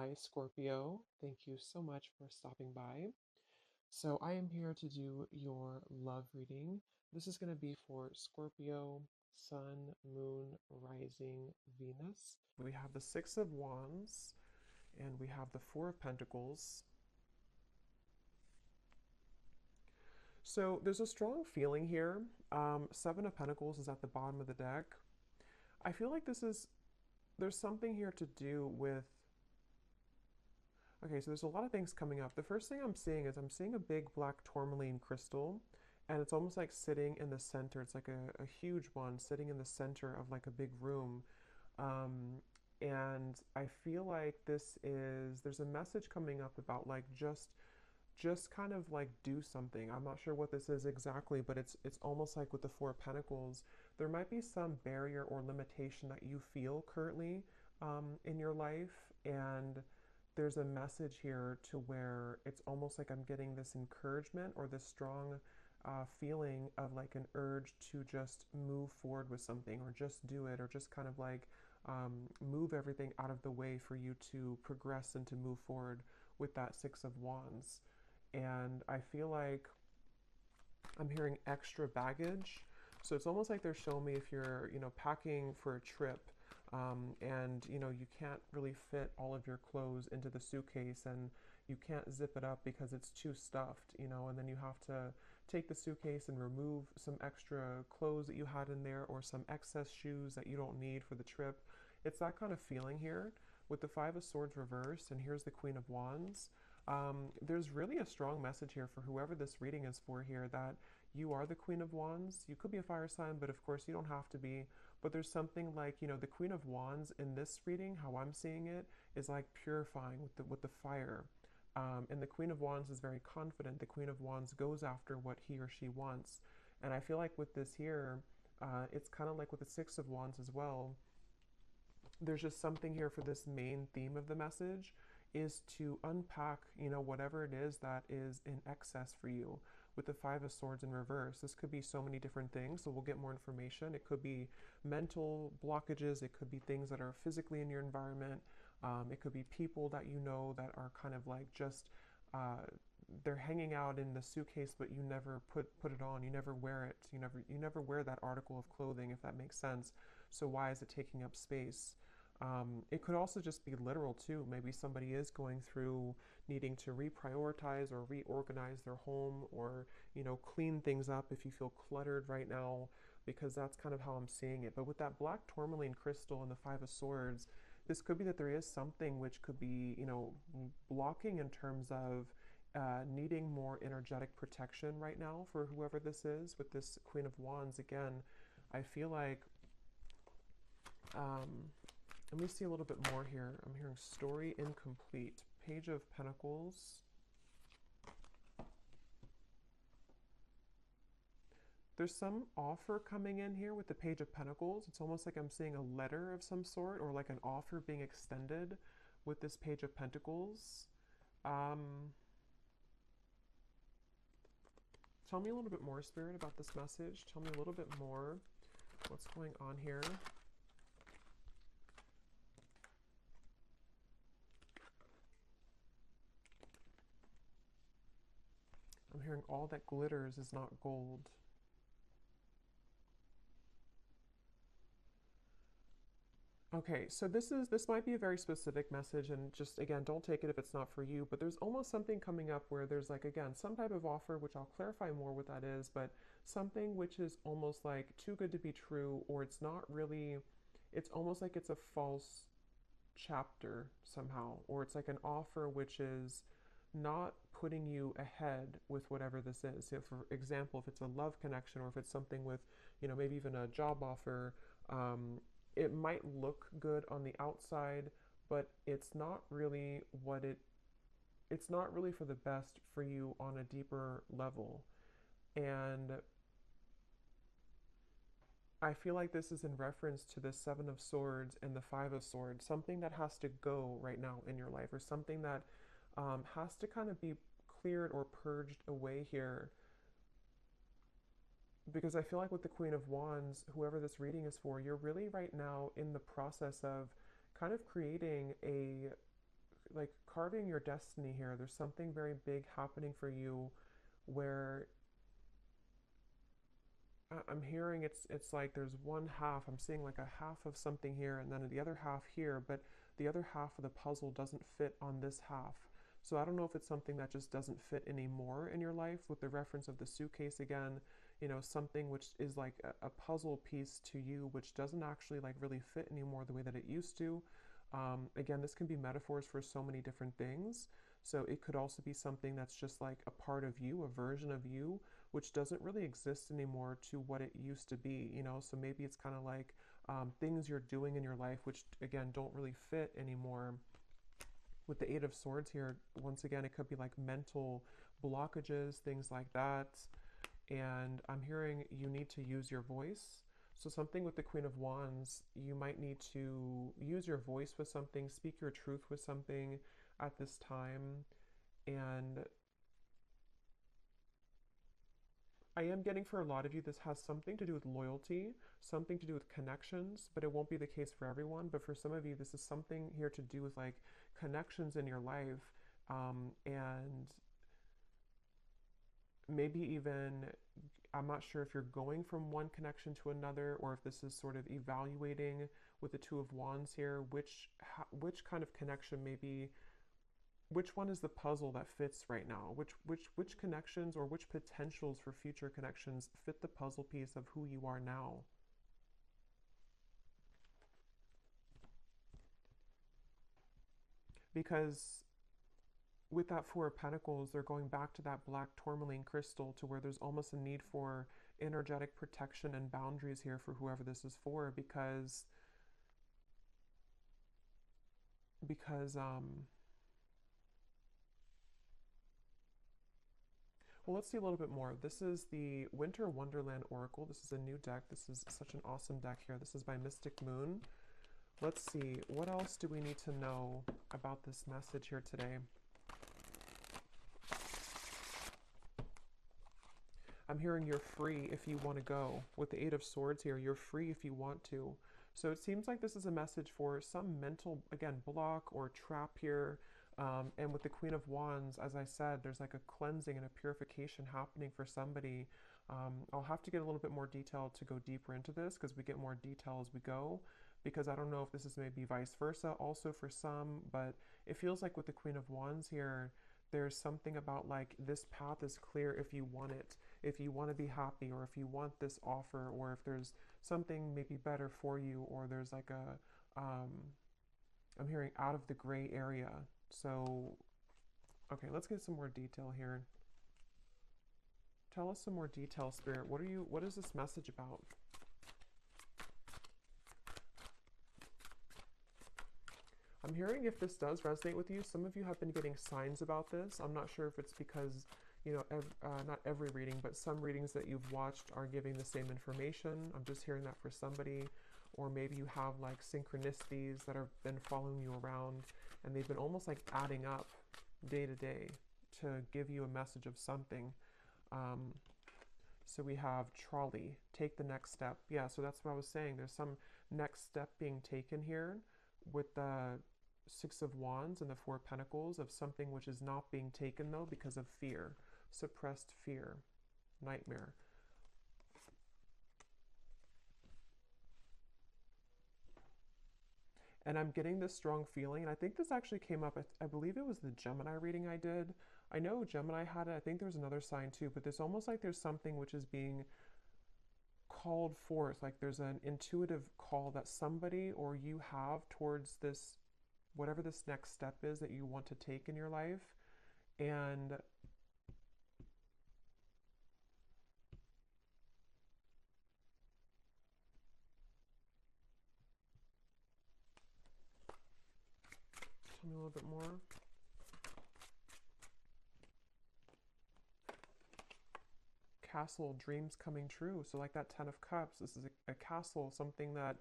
Hi, Scorpio. Thank you so much for stopping by. So, I am here to do your love reading. This is going to be for Scorpio, Sun, Moon, Rising, Venus. We have the Six of Wands and we have the Four of Pentacles. So, there's a strong feeling here. Seven of Pentacles is at the bottom of the deck. I feel like there's something here to do with. Okay, so there's a lot of things coming up. The first thing I'm seeing is I'm seeing a big black tourmaline crystal, and it's almost like sitting in the center. It's like a huge one sitting in the center of like a big room. Um, and I feel like there's a message coming up about like just kind of like do something. I'm not sure what this is exactly, but it's almost like with the Four of Pentacles, there might be some barrier or limitation that you feel currently in your life, and there's a message here to where it's almost like I'm getting this encouragement or this strong feeling of like an urge to just move forward with something or just do it or just kind of like move everything out of the way for you to progress and to move forward with that Six of Wands. And I feel like I'm hearing extra baggage. So it's almost like they're showing me if you're, packing for a trip, and you can't really fit all of your clothes into the suitcase, and you can't zip it up because it's too stuffed, and then you have to take the suitcase and remove some extra clothes that you had in there or some excess shoes that you don't need for the trip. It's that kind of feeling here with the Five of Swords reversed, and here's the Queen of Wands. There's really a strong message here for whoever this reading is for here that you are the Queen of Wands. You could be a fire sign, but of course you don't have to be. But there's something like, the Queen of Wands in this reading, how I'm seeing it, is like purifying with the fire. And the Queen of Wands is very confident. The Queen of Wands goes after what he or she wants. And I feel like with this here, it's kind of like with the Six of Wands as well. There's just something here for this main theme of the message is to unpack, whatever it is that is in excess for you. With the Five of Swords in reverse, this could be so many different things, so we'll get more information. It could be mental blockages, it could be things that are physically in your environment, it could be people that you know that are kind of like just uh, they're hanging out in the suitcase, but you never put it on. You never wear it. You never wear that article of clothing, if that makes sense. So why is it taking up space? It could also just be literal too. Maybe somebody is going through needing to reprioritize or reorganize their home, or clean things up if you feel cluttered right now, because that's kind of how I'm seeing it. But with that black tourmaline crystal and the Five of Swords, this could be that there is something which could be blocking in terms of needing more energetic protection right now for whoever this is. With this Queen of Wands again, I feel like um, let me see a little bit more here. I'm hearing story incomplete. Page of Pentacles. There's some offer coming in here with the Page of Pentacles. It's almost like I'm seeing a letter of some sort or like an offer being extended with this Page of Pentacles. Um, Tell me a little bit more, Spirit, about this message. Tell me a little bit more. What's going on here? I'm hearing all that glitters is not gold. Okay, so this might be a very specific message, and just again, don't take it if it's not for you, but there's almost something coming up where there's like again some type of offer, which I'll clarify more what that is, but something which is almost like too good to be true, or it's not really, it's almost like it's a false chapter somehow, or it's like an offer which is not putting you ahead with whatever this is. So for example, if it's a love connection or if it's something with, maybe even a job offer, it might look good on the outside, but it's not really it's not really for the best for you on a deeper level. And I feel like this is in reference to the Seven of Swords and the Five of Swords, something that has to go right now in your life, or something that has to kind of be cleared or purged away here. Because I feel like with the Queen of Wands, whoever this reading is for, you're really right now in the process of kind of creating carving your destiny here. There's something very big happening for you where I'm hearing it's like there's one half. I'm seeing like a half of something here and then the other half here, but the other half of the puzzle doesn't fit on this half. So I don't know if it's something that just doesn't fit anymore in your life, with the reference of the suitcase again, you know, something which is like a puzzle piece to you, which doesn't actually like really fit anymore the way that it used to. Again, this can be metaphors for so many different things. So it could also be something that's just like a part of you, a version of you, which doesn't really exist anymore to what it used to be, you know? So maybe it's kind of like things you're doing in your life, which again, don't really fit anymore. With the Eight of Swords here, once again, it could be like mental blockages, things like that. And I'm hearing you need to use your voice. So something with the Queen of Wands, you might need to use your voice with something, speak your truth with something at this time. And I am getting for a lot of you, this has something to do with loyalty, something to do with connections, but it won't be the case for everyone. But for some of you, this is something here to do with like connections in your life, and maybe even, I'm not sure if you're going from one connection to another, or if this is sort of evaluating with the Two of Wands here, which kind of connection maybe, which one is the puzzle that fits right now? Which connections or which potentials for future connections fit the puzzle piece of who you are now? Because with that Four of Pentacles, they're going back to that black tourmaline crystal, to where there's almost a need for energetic protection and boundaries here for whoever this is for, because well, let's see a little bit more. This is the Winter Wonderland Oracle. This is a new deck. This is such an awesome deck here. This is by Mystic Moon. Let's see, what else do we need to know about this message here today? I'm hearing you're free if you want to go. With the Eight of Swords here, you're free if you want to. So it seems like this is a message for some mental, again, block or trap here. And with the Queen of Wands, as I said, there's like a cleansing and a purification happening for somebody. I'll have to get a little bit more detail to go deeper into this, because we get more detail as we go, because I don't know if this is maybe vice versa also for some, but it feels like with the Queen of Wands here, there's something about like this path is clear if you want it, if you want to be happy, or if you want this offer, or if there's something maybe better for you, or there's like I'm hearing out of the gray area. So, okay, let's get some more detail here. Tell us some more detail, Spirit. What is this message about? I'm hearing, if this does resonate with you, some of you have been getting signs about this. I'm not sure if it's because, you know, not every reading, but some readings that you've watched are giving the same information. I'm just hearing that for somebody. Or maybe you have like synchronicities that have been following you around, and they've been almost like adding up day to day to give you a message of something. So we have trolley, take the next step. Yeah, so that's what I was saying. There's some next step being taken here with the Six of Wands and the Four of Pentacles, of something which is not being taken though because of fear, suppressed fear, nightmare. And I'm getting this strong feeling, and I think this actually came up, I believe it was the Gemini reading I did. I know Gemini had it, I think there's another sign too, but there's almost like there's something which is being called forth, like there's an intuitive call that somebody or you have towards this, whatever this next step is that you want to take in your life. And tell me a little bit more. Castle, dreams coming true. So like that Ten of Cups, this is a castle, something that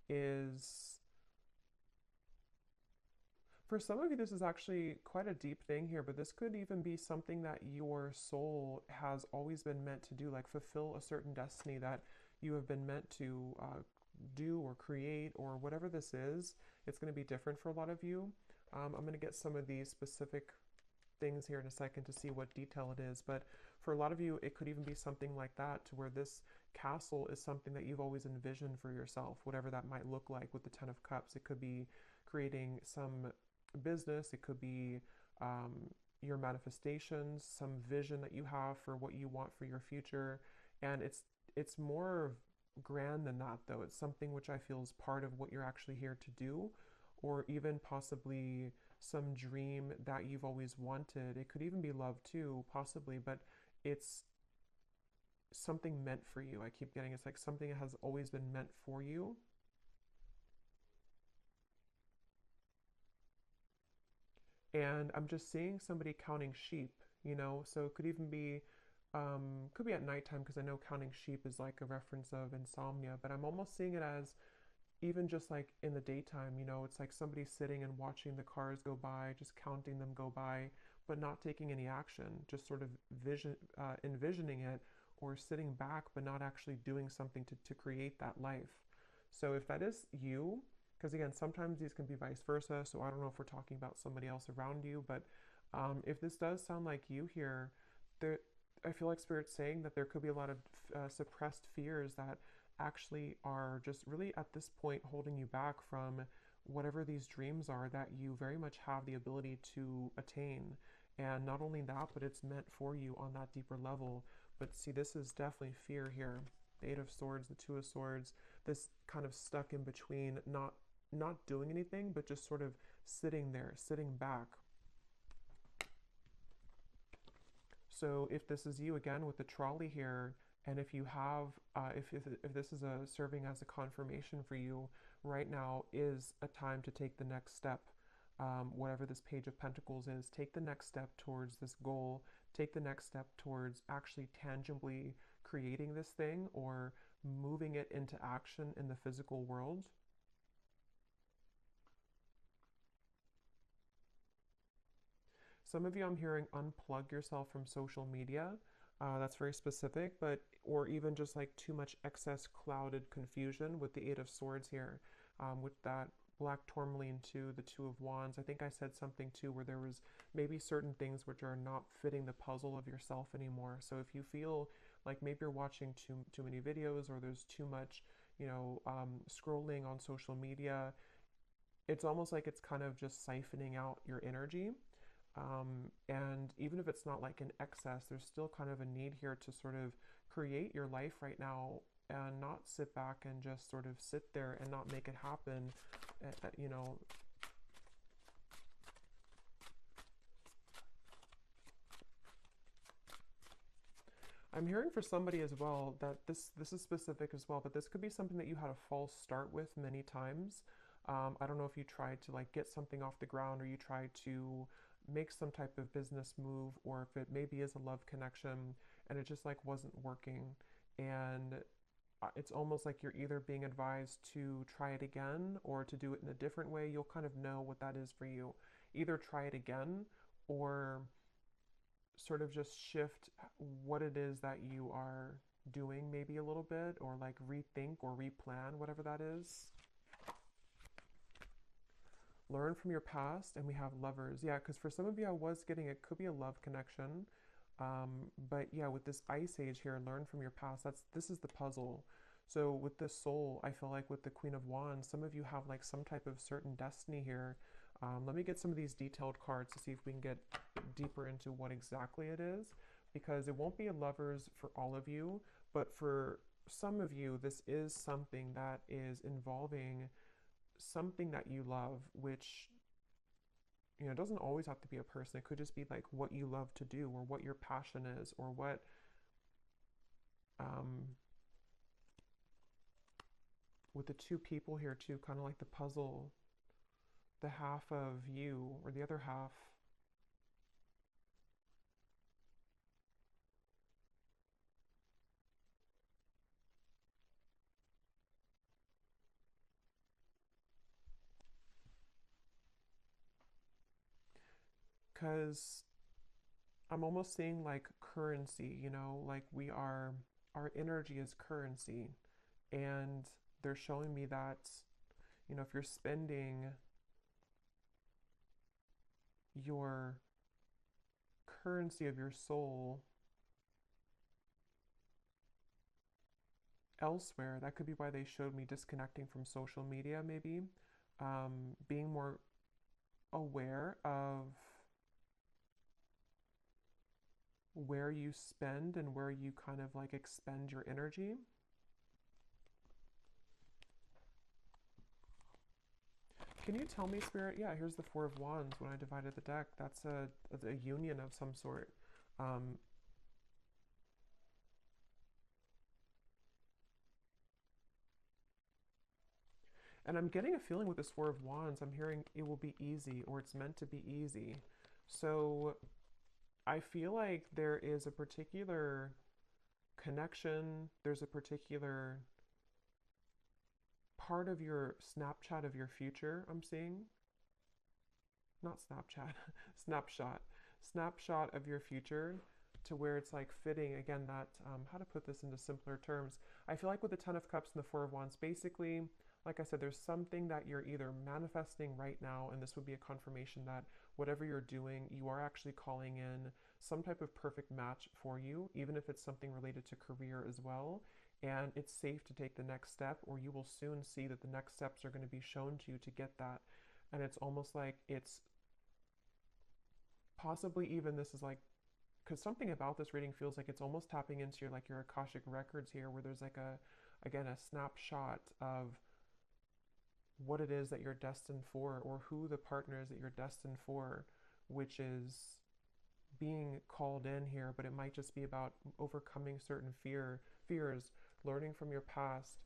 is, for some of you, this is actually quite a deep thing here, but this could even be something that your soul has always been meant to do, like fulfill a certain destiny that you have been meant to do or create, or whatever this is. It's going to be different for a lot of you. I'm going to get some of these specific things here in a second to see what detail it is. But for a lot of you, it could even be something like that, to where this castle is something that you've always envisioned for yourself, whatever that might look like with the Ten of Cups. It could be creating some business, it could be your manifestations, some vision that you have for what you want for your future. And it's more grand than that, though. It's something which I feel is part of what you're actually here to do, or even possibly some dream that you've always wanted. It could even be love too, possibly, but it's something meant for you. I keep getting it's like something that has always been meant for you. And I'm just seeing somebody counting sheep, so it could even be could be at nighttime, because I know counting sheep is like a reference of insomnia, but I'm almost seeing it as even just like in the daytime, it's like somebody sitting and watching the cars go by, just counting them go by, but not taking any action, just sort of envisioning it, or sitting back, but not actually doing something to create that life. So if that is you, because again, sometimes these can be vice versa, so I don't know if we're talking about somebody else around you, but if this does sound like you here, there, I feel like Spirit's saying that there could be a lot of suppressed fears that actually are just really at this point holding you back from whatever these dreams are that you very much have the ability to attain. And not only that, but it's meant for you on that deeper level. But see, this is definitely fear here. The Eight of Swords, the Two of Swords, this kind of stuck in between, not doing anything, but just sort of sitting there, sitting back. So if this is you again with the trolley here, and if you have, if this is serving as a confirmation for you, right now is a time to take the next step. Whatever this Page of Pentacles is, take the next step towards this goal. Take the next step towards actually tangibly creating this thing, or moving it into action in the physical world. Some of you, I'm hearing, unplug yourself from social media. That's very specific, but or even just like too much excess clouded confusion with the Eight of Swords here, with that black tourmaline to the Two of Wands. I think I said something too where there was maybe certain things which are not fitting the puzzle of yourself anymore. So if you feel like maybe you're watching too many videos, or there's too much, scrolling on social media, it's almost like it's kind of just siphoning out your energy. And even if it's not like an excess, there's still kind of a need here to sort of create your life right now, and not sit back and just sort of sit there and not make it happen. You know, I'm hearing for somebody as well that this is specific as well, but this could be something that you had a false start with many times. I don't know if you tried to like get something off the ground, or you tried to make some type of business move, or if it maybe is a love connection and it just like wasn't working. And it's almost like you're either being advised to try it again, or to do it in a different way. You'll kind of know what that is for you. Either try it again, or sort of just shift what it is that you are doing maybe a little bit, or like rethink or replan whatever that is. Learn from your past, and we have Lovers. Yeah, because for some of you, I was getting it could be a love connection. But yeah, with this Ice Age here, learn from your past. This is the puzzle. So with the Soul, I feel like with the Queen of Wands, some of you have like some type of certain destiny here. Let me get some of these detailed cards to see if we can get deeper into what exactly it is, because it won't be a Lovers for all of you, but for some of you, this is something that is involving something that you love, which, it doesn't always have to be a person. It could just be like what you love to do, or what your passion is, or what, with the two people here too, kind of like the puzzle, the half of you, or the other half. Because I'm almost seeing like currency, like our energy is currency. And they're showing me that, if you're spending your currency of your soul elsewhere. That could be why they showed me disconnecting from social media, maybe. Being more aware of where you spend and where you kind of like expend your energy. Can you tell me, Spirit? Yeah, here's the Four of Wands. When I divided the deck, that's a union of some sort. Um, and I'm getting a feeling with this Four of Wands, I'm hearing it will be easy or it's meant to be easy. So I feel like there is a particular connection, there's a particular part of your Snapchat of your future I'm seeing. Not Snapchat, snapshot. Snapshot of your future to where it's like fitting, again, that, how to put this into simpler terms. I feel like with the Ten of Cups and the Four of Wands, basically, like I said, there's something that you're either manifesting right now, and this would be a confirmation that whatever you're doing, you are actually calling in some type of perfect match for you, even if it's something related to career as well. And it's safe to take the next step, or you will soon see that the next steps are going to be shown to you to get that. And it's almost like it's possibly even this is like, because something about this reading feels like it's almost tapping into your like your Akashic records here, where there's like a, again, a snapshot of what it is that you're destined for, or who the partner is that you're destined for, which is being called in here. But it might just be about overcoming certain fears, learning from your past,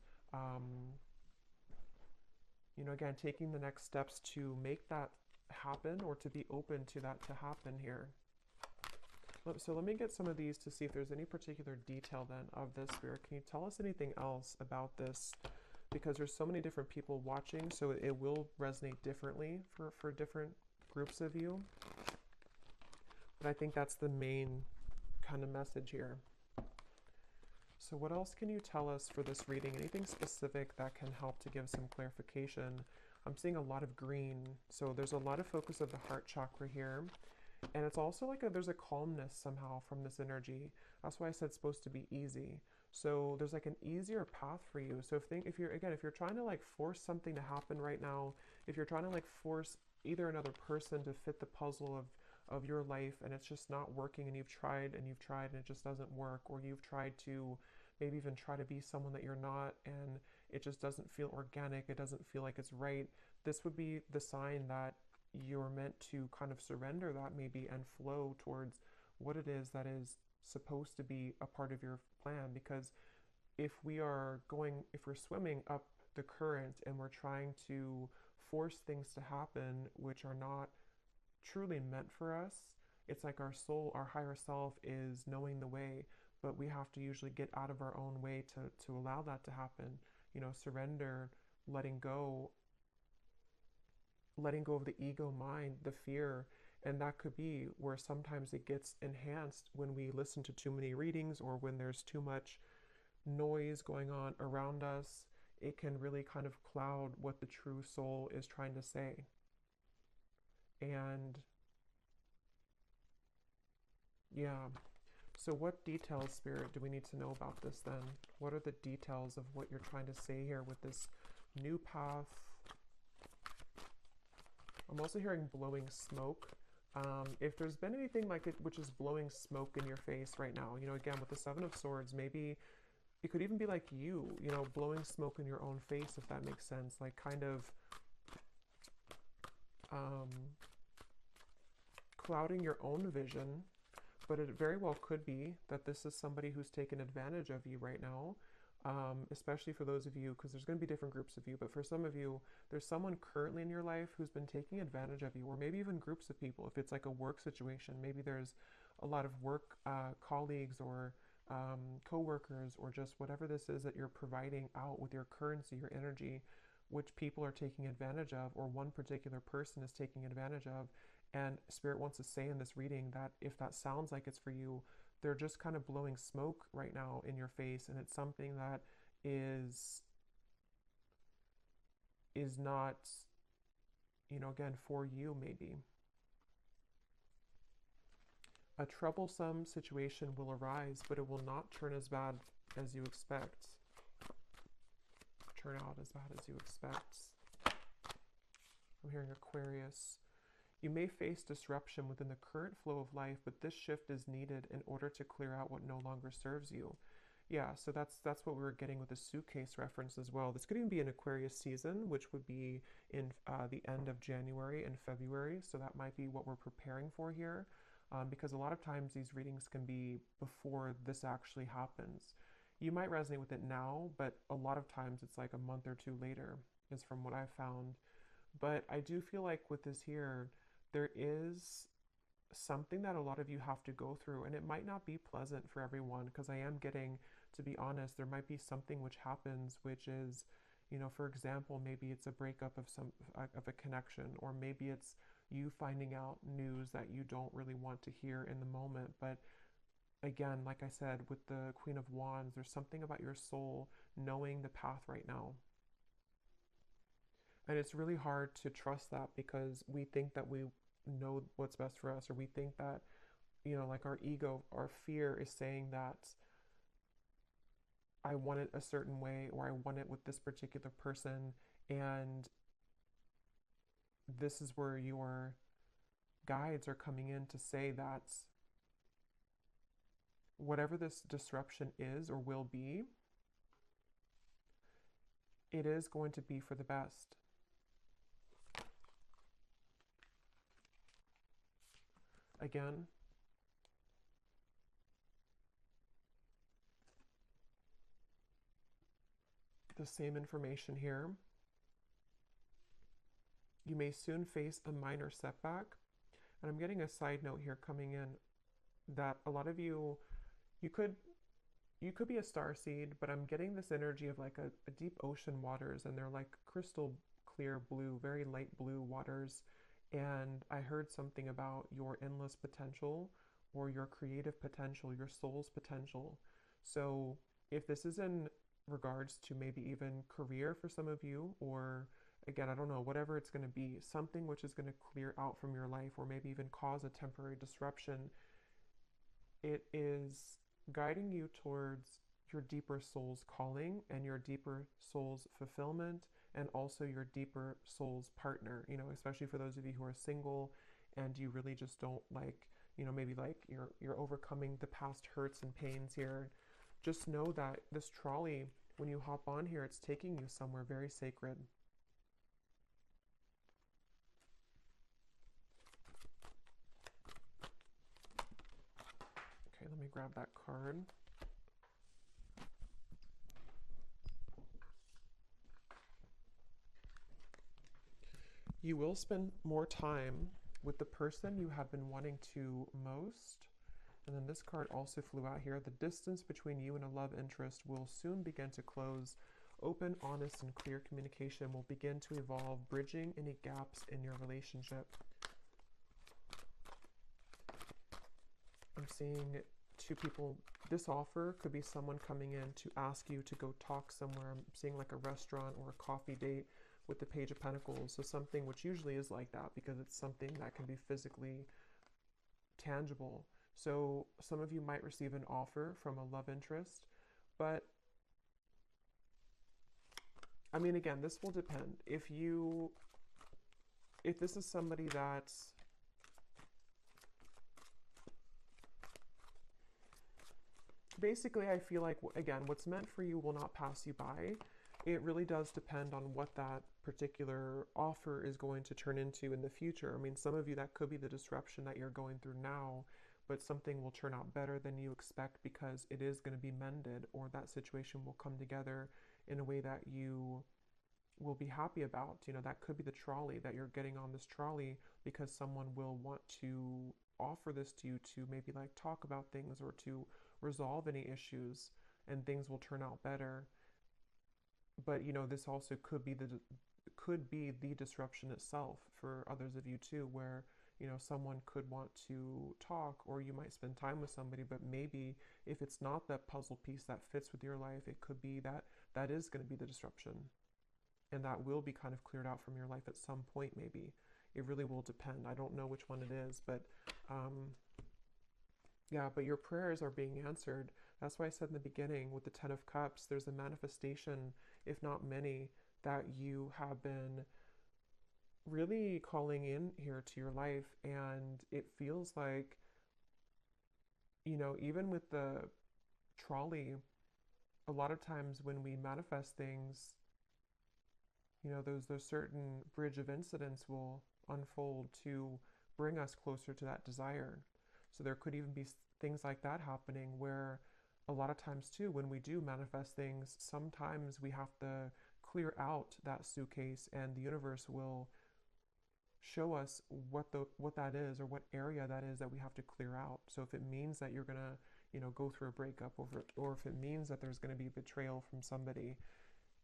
again, taking the next steps to make that happen, or to be open to that to happen here. So let me get some of these to see if there's any particular detail then of this, Spirit. Can you tell us anything else about this? Because there's so many different people watching, so it will resonate differently for different groups of you. But I think that's the main kind of message here. So what else can you tell us for this reading? Anything specific that can help to give some clarification? I'm seeing a lot of green, so there's a lot of focus of the heart chakra here. And it's also like there's a calmness somehow from this energy. That's why I said it's supposed to be easy. So there's like an easier path for you. So if you're trying to like force something to happen right now, if you're trying to like force either another person to fit the puzzle of your life, and it's just not working, and you've tried and it just doesn't work, or you've tried to maybe even try to be someone that you're not, and it just doesn't feel organic, it doesn't feel like it's right, this would be the sign that you're meant to kind of surrender that maybe and flow towards what it is that is supposed to be a part of your plan. Because if we're swimming up the current and we're trying to force things to happen which are not truly meant for us, it's like our soul, our higher self is knowing the way, but we have to usually get out of our own way to allow that to happen. Surrender, letting go of the ego mind, the fear. And that could be where sometimes it gets enhanced when we listen to too many readings, or when there's too much noise going on around us. It can really kind of cloud what the true soul is trying to say. And yeah, so what details, Spirit, do we need to know about this then? What are the details of what you're trying to say here with this new path? I'm also hearing blowing smoke. If there's been anything like it which is blowing smoke in your face right now, again, with the Seven of Swords, maybe it could even be like you, blowing smoke in your own face, if that makes sense. Like kind of clouding your own vision. But it very well could be that this is somebody who's taken advantage of you right now, especially for those of you, because there's going to be different groups of you, but for some of you, there's someone currently in your life who's been taking advantage of you, or maybe even groups of people. If it's like a work situation, maybe there's a lot of work colleagues, or co-workers, or just whatever this is that you're providing out with your currency, your energy, which people are taking advantage of, or one particular person is taking advantage of. And Spirit wants to say in this reading that if that sounds like it's for you, they're just kind of blowing smoke right now in your face, and it's something that is not, again, for you maybe. A troublesome situation will arise, but it will not turn as bad as you expect. Turn out as bad as you expect. I'm hearing Aquarius. You may face disruption within the current flow of life, but this shift is needed in order to clear out what no longer serves you. Yeah, so that's what we were getting with the suitcase reference as well. This could even be an Aquarius season, which would be in the end of January and February. So that might be what we're preparing for here, because a lot of times these readings can be before this actually happens. You might resonate with it now, but a lot of times it's like a month or two later, is from what I've found. But I do feel like with this here, there is something that a lot of you have to go through, and it might not be pleasant for everyone, because I am getting, to be honest, there might be something which happens, which is, for example, maybe it's a breakup of a connection, or maybe it's you finding out news that you don't really want to hear in the moment. But again, like I said, with the Queen of Wands, there's something about your soul knowing the path right now. And it's really hard to trust that, because we think that we know what's best for us, or we think that, like our ego, our fear is saying that I want it a certain way, or I want it with this particular person. And this is where your guides are coming in to say that whatever this disruption is or will be, it is going to be for the best. Again, the same information here. You may soon face a minor setback. And I'm getting a side note here coming in that a lot of you could be a star seed, but I'm getting this energy of like a deep ocean waters, and they're like crystal clear blue, very light blue waters. And I heard something about your endless potential, or your creative potential, your soul's potential. So if this is in regards to maybe even career for some of you, or again, I don't know, whatever it's going to be, something which is going to clear out from your life, or maybe even cause a temporary disruption, it is guiding you towards your deeper soul's calling and your deeper soul's fulfillment, and also your deeper soul's partner, especially for those of you who are single and you really just don't like, maybe like you're overcoming the past hurts and pains here. Just know that this trolley, when you hop on here, it's taking you somewhere very sacred. Okay, let me grab that card. You will spend more time with the person you have been wanting to most. And then this card also flew out here. The distance between you and a love interest will soon begin to close. Open, honest, and clear communication will begin to evolve, bridging any gaps in your relationship. I'm seeing two people. This offer could be someone coming in to ask you to go talk somewhere. I'm seeing like a restaurant or a coffee date with the Page of Pentacles. So something which usually is like that, because it's something that can be physically tangible. So some of you might receive an offer from a love interest, but I mean, again, this will depend. If this is somebody that's basically, I feel like, again, what's meant for you will not pass you by. It really does depend on what that particular offer is going to turn into in the future. I mean, some of you, that could be the disruption that you're going through now, but something will turn out better than you expect, because it is going to be mended, or that situation will come together in a way that you will be happy about. That could be the trolley, that you're getting on this trolley because someone will want to offer this to you to maybe like talk about things, or to resolve any issues, and things will turn out better. But this also could be the disruption itself for others of you too, where someone could want to talk, or you might spend time with somebody, but maybe if it's not that puzzle piece that fits with your life, it could be that is going to be the disruption, and that will be kind of cleared out from your life at some point. Maybe it really will depend. I don't know which one it is, but Yeah, but your prayers are being answered. That's why I said in the beginning with the Ten of Cups, there's a manifestation, if not many, that you have been really calling in here to your life. And it feels like, even with the trolley, a lot of times when we manifest things, those certain bridge of incidents will unfold to bring us closer to that desire. So there could even be things like that happening where a lot of times too, when we do manifest things, sometimes we have to clear out that suitcase and the universe will show us what that is or what area that is that we have to clear out. So if it means that you're gonna, go through a breakup over, or if it means that there's gonna be betrayal from somebody,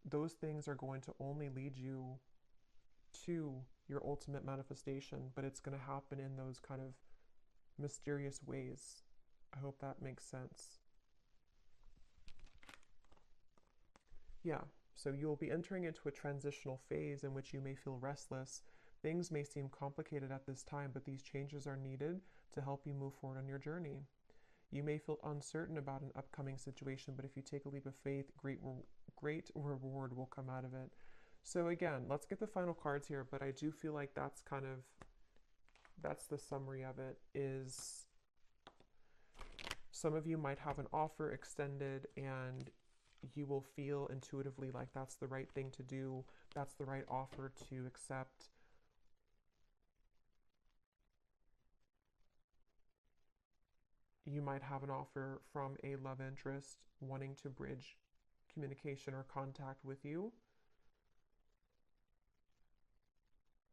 those things are going to only lead you to your ultimate manifestation, but it's going to happen in those kind of mysterious ways. I hope that makes sense. Yeah, so you'll be entering into a transitional phase in which you may feel restless. Things may seem complicated at this time, but these changes are needed to help you move forward on your journey. You may feel uncertain about an upcoming situation, but if you take a leap of faith, great reward will come out of it. So again, let's get the final cards here, but I do feel like that's the summary of it. Is some of you might have an offer extended and you will feel intuitively like that's the right thing to do, that's the right offer to accept. You might have an offer from a love interest wanting to bridge communication or contact with you.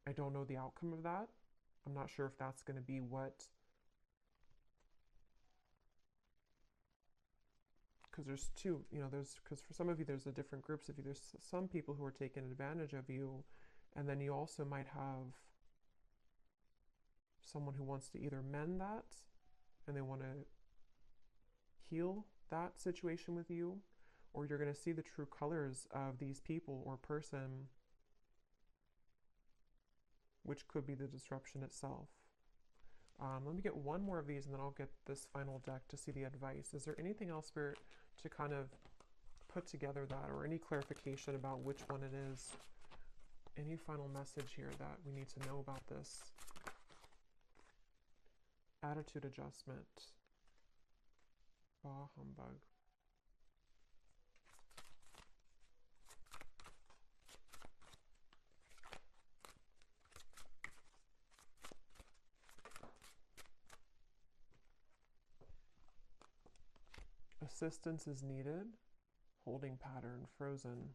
I don't know the outcome of that. I'm not sure if that's going to be what, because there's two, because for some of you, there's the different groups of you. There's some people who are taking advantage of you, and then you also might have someone who wants to either mend that and they want to heal that situation with you, or you're going to see the true colors of these people or person, which could be the disruption itself. Let me get one more of these and then I'll get this final deck to see the advice. Is there anything else, Spirit, to kind of put together that, or any clarification about which one it is? Any final message here that we need to know about this? Attitude adjustment. Bah humbug. Assistance is needed. Holding pattern, frozen.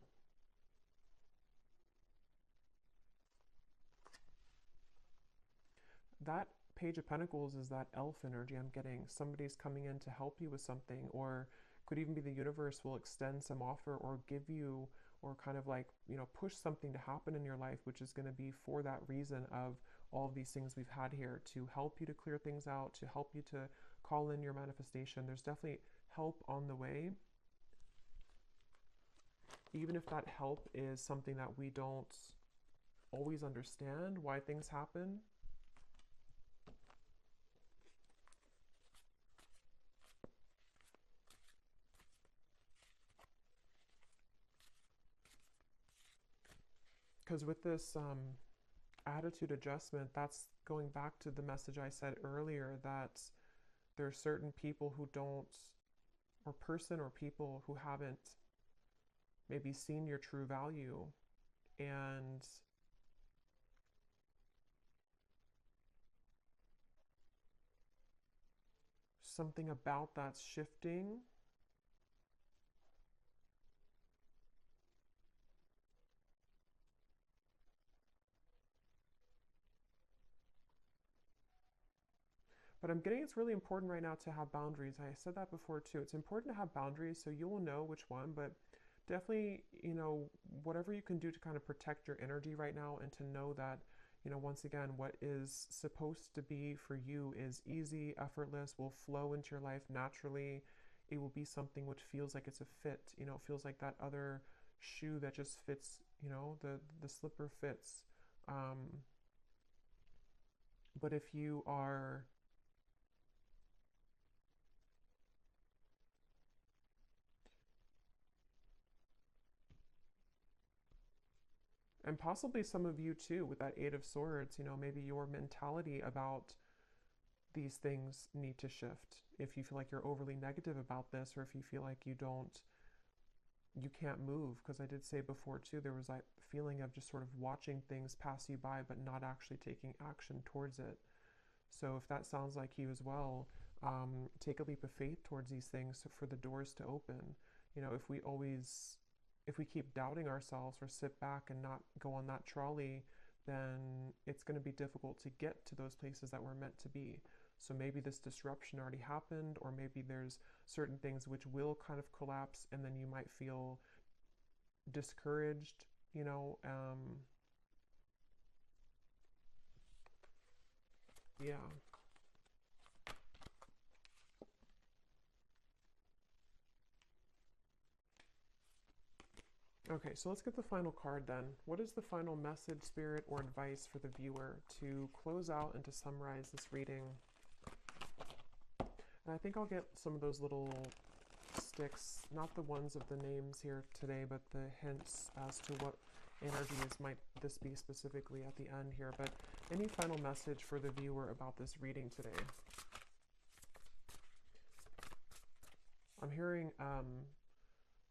That Page of Pentacles is that elf energy I'm getting. Somebody's coming in to help you with something, or could even be the universe will extend some offer or give you, or kind of like, push something to happen in your life, which is going to be for that reason of all of these things we've had here, to help you to clear things out, to help you to call in your manifestation. There's definitely help on the way. Even if that help is something that we don't always understand why things happen. Because with this attitude adjustment, that's going back to the message I said earlier, that there are certain people who don't, or person or people who haven't maybe seen your true value, and something about that's shifting. But I'm getting it's really important right now to have boundaries. I said that before too. It's important to have boundaries so you will know which one, but definitely, whatever you can do to kind of protect your energy right now, and to know that, once again, what is supposed to be for you is easy, effortless, will flow into your life naturally. It will be something which feels like it's a fit, it feels like that other shoe that just fits, the slipper fits. But if you are And possibly some of you too, with that Eight of Swords, maybe your mentality about these things need to shift. If you feel like you're overly negative about this, or if you feel like you can't move, because I did say before too, there was that feeling of just sort of watching things pass you by, but not actually taking action towards it. So if that sounds like you as well, take a leap of faith towards these things for the doors to open. If we keep doubting ourselves or sit back and not go on that trolley, then it's going to be difficult to get to those places that we're meant to be. So maybe this disruption already happened, or maybe there's certain things which will kind of collapse, and then you might feel discouraged, yeah. Okay, so let's get the final card then. What is the final message, spirit, or advice for the viewer to close out and to summarize this reading? And I think I'll get some of those little sticks, not the ones of the names here today, but the hints as to what energies might this be specifically at the end here. But any final message for the viewer about this reading today? I'm hearing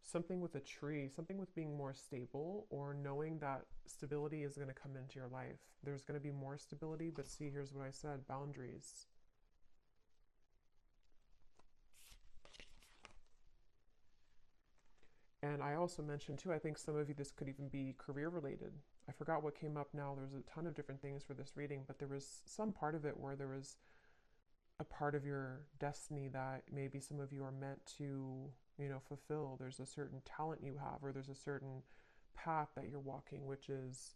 something with a tree, something with being more stable, or knowing that stability is going to come into your life. There's going to be more stability, but see, here's what I said, boundaries. And I also mentioned too, I think some of you, this could even be career related. I forgot what came up now. There's a ton of different things for this reading, but there was some part of it where there was a part of your destiny that maybe some of you are meant to, fulfill. There's a certain talent you have, or there's a certain path that you're walking, which is,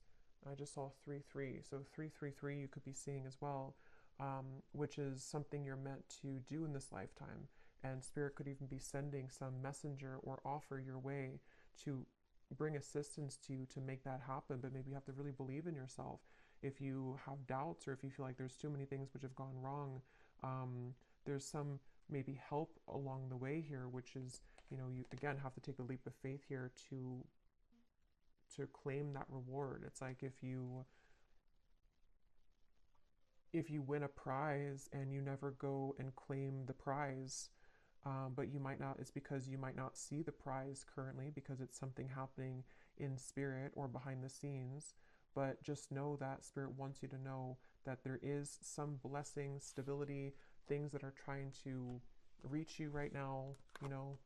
I just saw 3-3. So 3-3-3 you could be seeing as well, which is something you're meant to do in this lifetime. And Spirit could even be sending some messenger or offer your way to bring assistance to you to make that happen. But maybe you have to really believe in yourself. If you have doubts, or if you feel like there's too many things which have gone wrong, there's some maybe help along the way here, which is, you again have to take a leap of faith here to claim that reward. It's like if you win a prize and you never go and claim the prize, but you might not, it's because you might not see the prize currently because it's something happening in spirit or behind the scenes. But just know that Spirit wants you to know that there is some blessing, stability, things that are trying to reach you right now,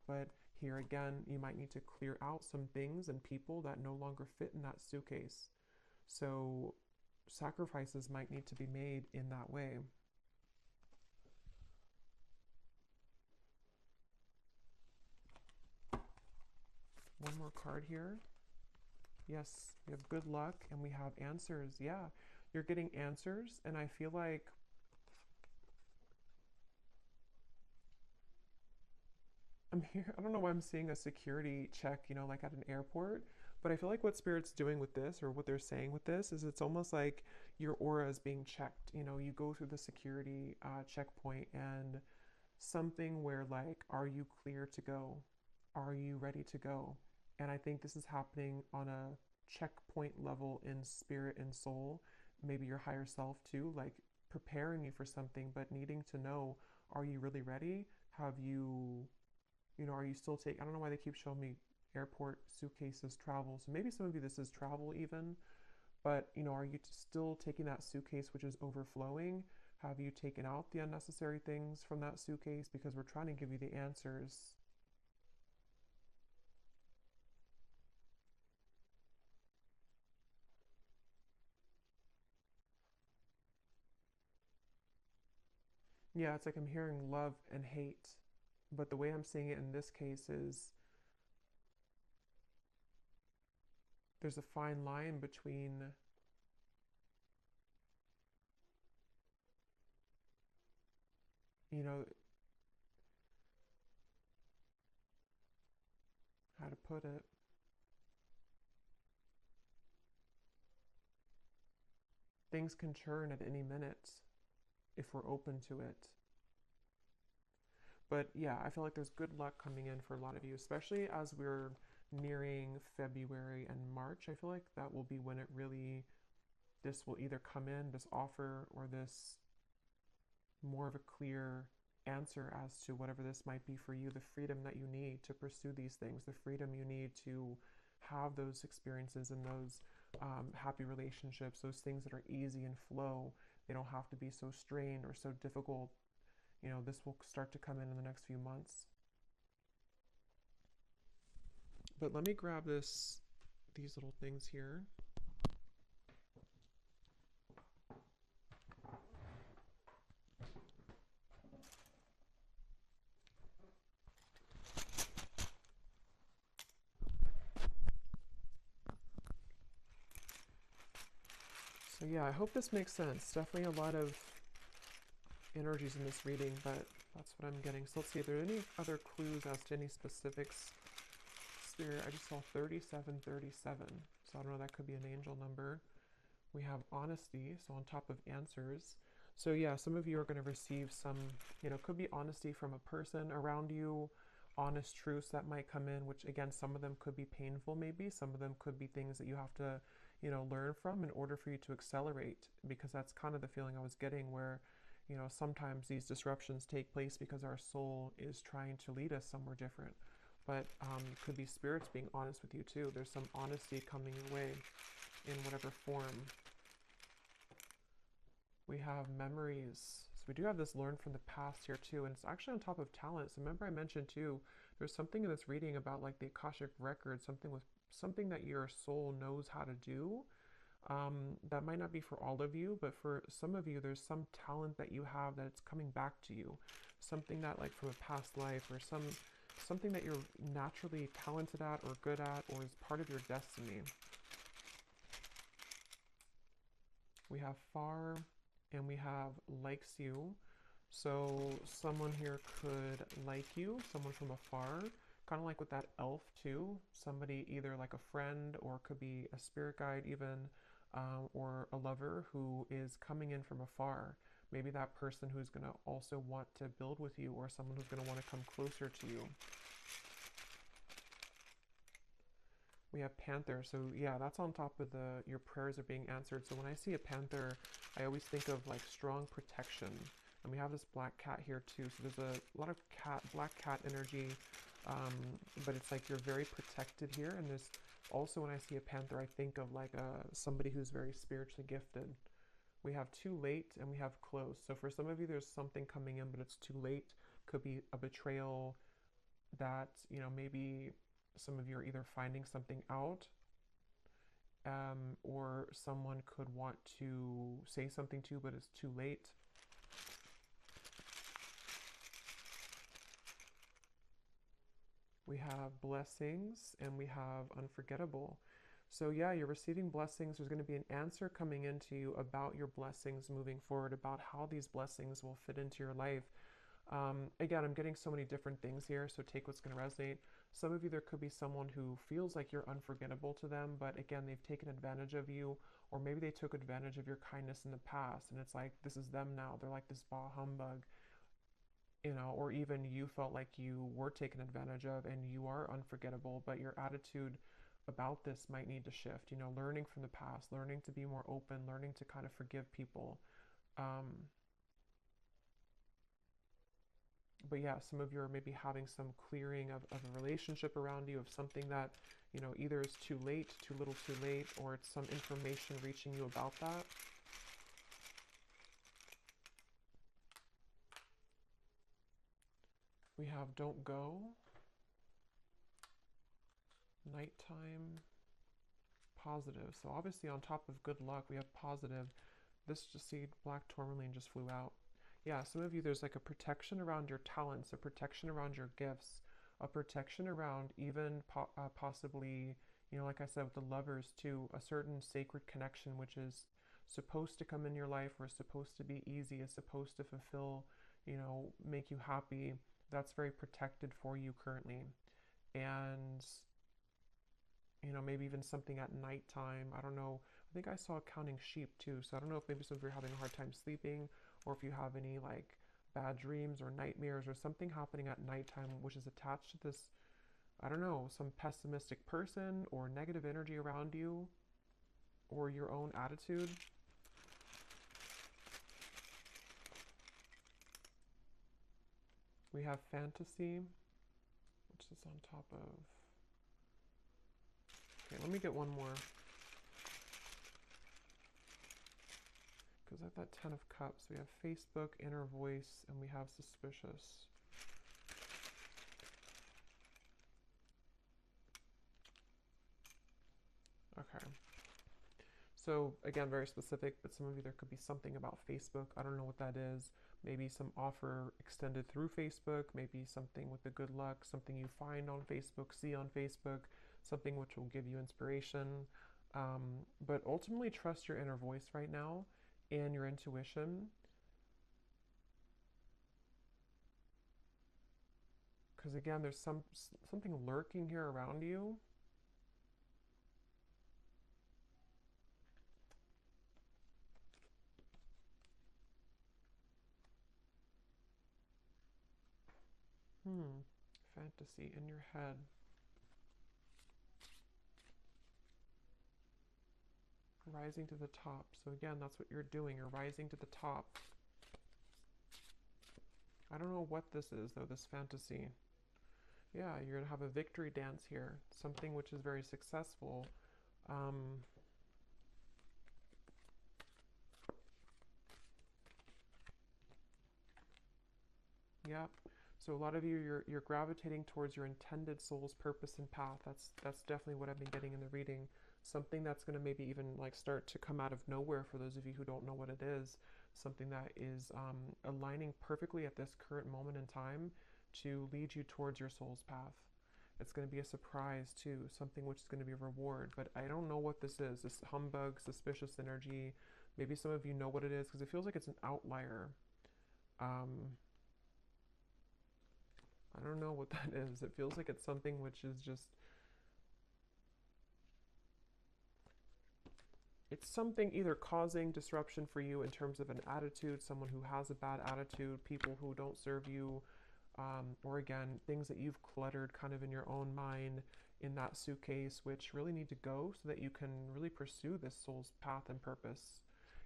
but here again, you might need to clear out some things and people that no longer fit in that suitcase. So sacrifices might need to be made in that way. One more card here. Yes, we have good luck and we have answers. Yeah, you're getting answers, and I feel like I'm here. I don't know why I'm seeing a security check, like at an airport, but I feel like what Spirit's doing with this, or what they're saying with this, is it's almost like your aura is being checked. You go through the security checkpoint, and something where like, are you clear to go? Are you ready to go? And I think this is happening on a checkpoint level in spirit and soul, maybe your higher self too, like preparing you for something, but needing to know, are you really ready? Have you, are you still taking, I don't know why they keep showing me airport suitcases, travel. So maybe some of you, this is travel even, but are you still taking that suitcase which is overflowing? Have you taken out the unnecessary things from that suitcase? Because we're trying to give you the answers. Yeah, it's like I'm hearing love and hate, but the way I'm seeing it in this case is there's a fine line between, how to put it. Things can churn at any minute if we're open to it. But yeah, I feel like there's good luck coming in for a lot of you, especially as we're nearing February and March, I feel like that will be when it really, this will either come in, this offer, or this more of a clear answer as to whatever this might be for you, the freedom that you need to pursue these things, the freedom you need to have those experiences and those happy relationships, those things that are easy and flow. They don't have to be so strained or so difficult. You know, this will start to come in the next few months. But let me grab these little things here. So yeah, I hope this makes sense. Definitely a lot of energies in this reading, but that's what I'm getting. So let's see if there are any other clues as to any specifics. Spirit, I just saw 3737. So I don't know, that could be an angel number. We have honesty, so on top of answers. So yeah, some of you are going to receive some, you know, could be honesty from a person around you, honest truths that might come in, which again, some of them could be painful maybe, some of them could be things that you have to, you know, learn from in order for you to accelerate, because that's kind of the feeling I was getting where, you know, sometimes these disruptions take place because our soul is trying to lead us somewhere different. But it could be spirits being honest with you too. There's some honesty coming your way in whatever form. We have memories. So we do have this learn from the past here too, and it's actually on top of talent. So remember I mentioned too, there's something in this reading about like the Akashic record, something that your soul knows how to do. That might not be for all of you, but for some of you, there's some talent that you have that it's coming back to you. Something that like from a past life, or something that you're naturally talented at or good at, or is part of your destiny. We have far and we have likes you. So someone here could like you, someone from afar, kind of like with that elf too. Somebody either like a friend or could be a spirit guide even, or a lover who is coming in from afar. Maybe that person who's going to also want to build with you, or someone who's going to want to come closer to you. We have panther. So yeah, that's on top of your prayers are being answered. So when I see a panther, I always think of like strong protection. And we have this black cat here too. So there's a lot of black cat energy, but it's like you're very protected here. And there's also, when I see a panther, I think of like somebody who's very spiritually gifted. We have too late and we have close. So for some of you, there's something coming in, but it's too late. Could be a betrayal that, you know, maybe some of you are either finding something out, or someone could want to say something to you, but it's too late. We have blessings and we have unforgettable. So yeah, you're receiving blessings. There's going to be an answer coming into you about your blessings moving forward, about how these blessings will fit into your life. Again, I'm getting so many different things here, so take what's going to resonate. Some of you, there could be someone who feels like you're unforgettable to them, but again, they've taken advantage of you, or maybe they took advantage of your kindness in the past, and it's like, this is them now. They're like this bah humbug, you know, or even you felt like you were taken advantage of and you are unforgettable, but your attitude about this might need to shift, you know, learning from the past, learning to be more open, learning to kind of forgive people. But yeah, some of you are maybe having some clearing of a relationship around you, of something that, you know, either is too late, too little too late, or it's some information reaching you about that. We have don't go, nighttime, positive. So obviously on top of good luck, we have positive. This just see black tourmaline just flew out. Yeah, some of you, there's like a protection around your talents, a protection around your gifts, a protection around even possibly, you know, like I said, with the lovers too, a certain sacred connection, which is supposed to come in your life, or is supposed to be easy, is supposed to fulfill, you know, make you happy. That's very protected for you currently. And, you know, maybe even something at nighttime. I don't know. I think I saw counting sheep too. So I don't know if maybe some of you are having a hard time sleeping, or if you have any like bad dreams or nightmares or something happening at nighttime, which is attached to this I don't know, some pessimistic person or negative energy around you or your own attitude. We have fantasy, which is on top of... Okay, let me get one more. Because at that 10 of Cups, we have Facebook, inner voice, and we have suspicious. Okay. So again, very specific, but some of you, there could be something about Facebook. I don't know what that is. Maybe some offer extended through Facebook, maybe something with the good luck, something you find on Facebook, see on Facebook, something which will give you inspiration. But ultimately trust your inner voice right now and your intuition. Because again, there's something lurking here around you. Fantasy in your head. Rising to the top. So again, that's what you're doing. You're rising to the top. I don't know what this is, though, this fantasy. Yeah, you're going to have a victory dance here. Something which is very successful. Yeah. So a lot of you, you're gravitating towards your intended soul's purpose and path. That's definitely what I've been getting in the reading. Something that's going to maybe even like start to come out of nowhere for those of you who don't know what it is. Something that is aligning perfectly at this current moment in time to lead you towards your soul's path. It's going to be a surprise too, something which is going to be a reward. But I don't know what this is. This humbug, suspicious energy. Maybe some of you know what it is because it feels like it's an outlier. I don't know what that is. It feels like it's something which is just... It's something either causing disruption for you in terms of an attitude, someone who has a bad attitude, people who don't serve you, or again, things that you've cluttered kind of in your own mind in that suitcase, which really need to go so that you can really pursue this soul's path and purpose.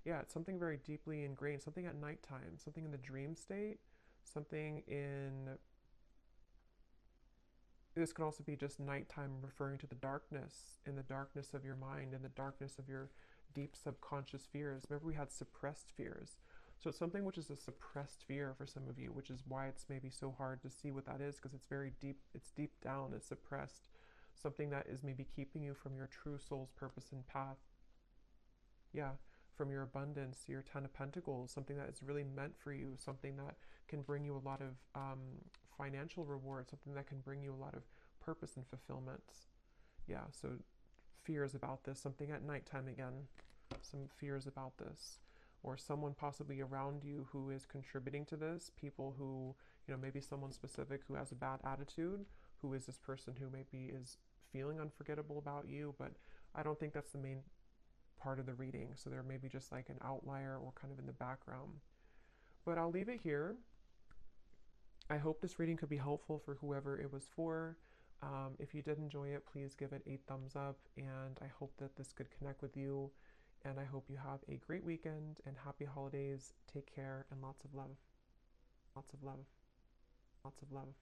Yeah, it's something very deeply ingrained, something at nighttime, something in the dream state, something in... This can also be just nighttime, referring to the darkness, in the darkness of your mind, in the darkness of your deep subconscious fears. Remember, we had suppressed fears. So it's something which is a suppressed fear for some of you, which is why it's maybe so hard to see what that is, because it's very deep, it's deep down, it's suppressed. Something that is maybe keeping you from your true soul's purpose and path. Yeah, from your abundance, your 10 of Pentacles, something that is really meant for you, something that can bring you a lot of financial reward, something that can bring you a lot of purpose and fulfillment. Yeah, so fears about this, something at nighttime again, some fears about this, or someone possibly around you who is contributing to this, people who, you know, maybe someone specific who has a bad attitude, who is this person who maybe is feeling unforgettable about you, but I don't think that's the main part of the reading, so there may be just like an outlier or kind of in the background. But I'll leave it here. I hope this reading could be helpful for whoever it was for. If you did enjoy it, please give it a thumbs up, and I hope that this could connect with you, and I hope you have a great weekend and happy holidays. Take care and lots of love. Lots of love. Lots of love.